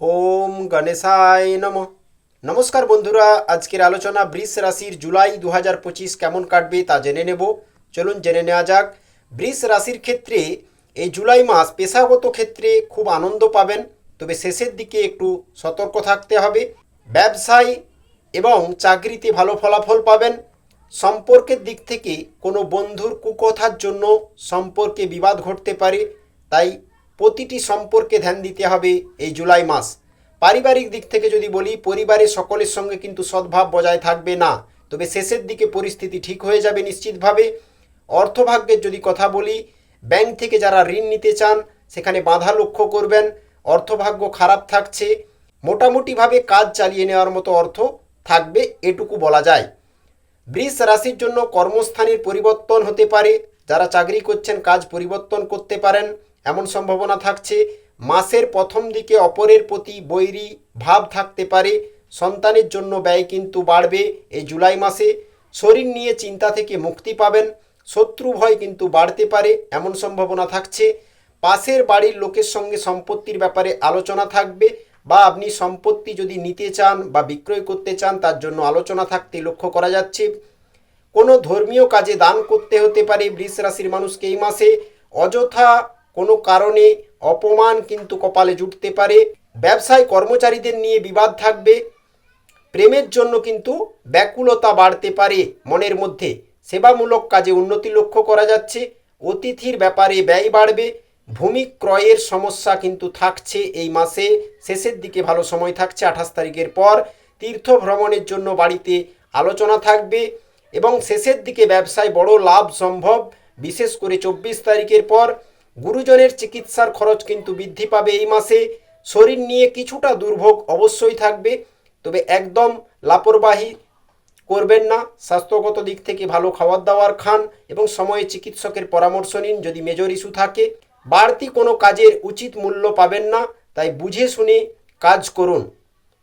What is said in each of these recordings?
ওম গণেশায় নম। নমস্কার বন্ধুরা, আজকের আলোচনা বৃষ রাশির জুলাই 2025 কেমন কাটবে তা জেনে নেব। চলুন জেনে নেওয়া যাক। বৃষ রাশির ক্ষেত্রে এই জুলাই মাস পেশাগত ক্ষেত্রে খুব আনন্দ পাবেন, তবে শেষের দিকে একটু সতর্ক থাকতে হবে। ব্যবসায় এবং চাকরিতে ভালো ফলাফল পাবেন। সম্পর্কের দিক থেকে কোনো বন্ধুর কুকথার জন্য সম্পর্কে বিবাদ ঘটতে পারে, তাই প্রতিটি সম্পর্কে ধ্যান দিতে হবে এই জুলাই মাস। পারিবারিক দিক থেকে যদি বলি, পরিবারের সকলের সঙ্গে কিন্তু সদ্ভাব বজায় থাকবে না, তবে শেষের দিকে পরিস্থিতি ঠিক হয়ে যাবে নিশ্চিতভাবে। অর্থভাগ্যের যদি কথা বলি, ব্যাংক থেকে যারা ঋণ নিতে চান সেখানে বাধা লক্ষ্য করবেন। অর্থভাগ্য খারাপ থাকছে, মোটামুটিভাবে কাজ চালিয়ে নেওয়ার মতো অর্থ থাকবে, এটুকু বলা যায়। বৃষ রাশির জন্য কর্মস্থানের পরিবর্তন হতে পারে। যারা চাকরি করছেন কাজ পরিবর্তন করতে পারেন, এমন সম্ভাবনা থাকছে। মাসের প্রথম দিকে অপরের প্রতি বৈরী ভাব থাকতে পারে। সন্তানের জন্য ব্যয় কিন্তু বাড়বে এই জুলাই মাসে। শরীর নিয়ে চিন্তা থেকে মুক্তি পাবেন। শত্রু ভয় কিন্তু বাড়তে পারে, এমন সম্ভাবনা থাকছে। পাশের বাড়ির লোকের সঙ্গে সম্পত্তির ব্যাপারে আলোচনা থাকবে, বা আপনি সম্পত্তি যদি নিতে চান বা বিক্রয় করতে চান তার জন্য আলোচনা থাকতে লক্ষ্য করা যাচ্ছে। কোনো ধর্মীয় কাজে দান করতে হতে পারে বৃষ রাশির মানুষকে এই মাসে। অযথা কোনো কারণে অপমান কিন্তু কপালে জুটতে পারে। ব্যবসায় কর্মচারীদের নিয়ে বিবাদ থাকবে। প্রেমের জন্য কিন্তু ব্যাকুলতা বাড়তে পারে মনের মধ্যে। সেবামূলক কাজে উন্নতি লক্ষ্য করা যাচ্ছে। অতিথির ব্যাপারে ব্যয় বাড়বে। ভূমি ক্রয়ের সমস্যা কিন্তু থাকছে এই মাসে। শেষের দিকে ভালো সময় থাকছে 28 তারিখের পর। তীর্থ ভ্রমণের জন্য বাড়িতে আলোচনা থাকবে এবং শেষের দিকে ব্যবসায় বড় লাভ সম্ভব, বিশেষ করে 24 তারিখের পর। গুরুজনের চিকিৎসার খরচ কিন্তু বৃদ্ধি পাবে এই মাসে। শরীর নিয়ে কিছুটা দুর্ভোগ অবশ্যই থাকবে, তবে একদম লাপরবাহি করবেন না। স্বাস্থ্যগত দিক থেকে ভালো খাবার দাবার খান এবং সময়ে চিকিৎসকের পরামর্শ নিন যদি মেজর ইস্যু থাকে। বাড়তি কোনো কাজের উচিত মূল্য পাবেন না, তাই বুঝে শুনে কাজ করুন।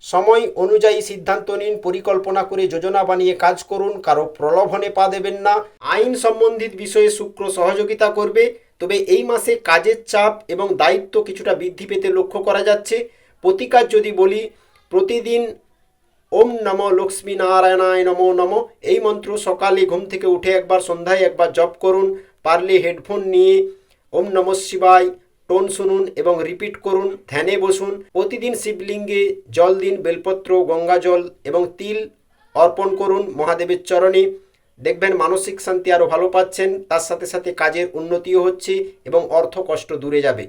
সময় অনুযায়ী সিদ্ধান্ত নিন, পরিকল্পনা করে যোজনা বানিয়ে কাজ করুন, কারো প্রলোভনে পা দেবেন না। আইন সম্বন্ধিত বিষয়ে শুক্র সহযোগিতা করবে, তবে এই মাসে কাজের চাপ এবং দায়িত্ব কিছুটা বৃদ্ধি পেতে লক্ষ্য করা যাচ্ছে। প্রতিকার যদি বলি, প্রতিদিন ওম নমো লক্ষ্মী নারায়ণায় নমো নমো এই মন্ত্র সকালে ঘুম থেকে উঠে একবার, সন্ধ্যায় একবার জপ করুন। পারলে হেডফোন নিয়ে ওম নমঃ শিবায় টোন শুনুন এবং রিপিট করুন। ধ্যানে বসুন। প্রতিদিন শিবলিঙ্গে জল দিন, বেলপত্র, গঙ্গা জল এবং তিল অর্পণ করুন মহাদেবের চরণে। দেখবেন মানসিক শান্তি আরও ভালো পাচ্ছেন, তার সাথে সাথে কাজের উন্নতিও হচ্ছে এবং অর্থ কষ্ট দূরে যাবে।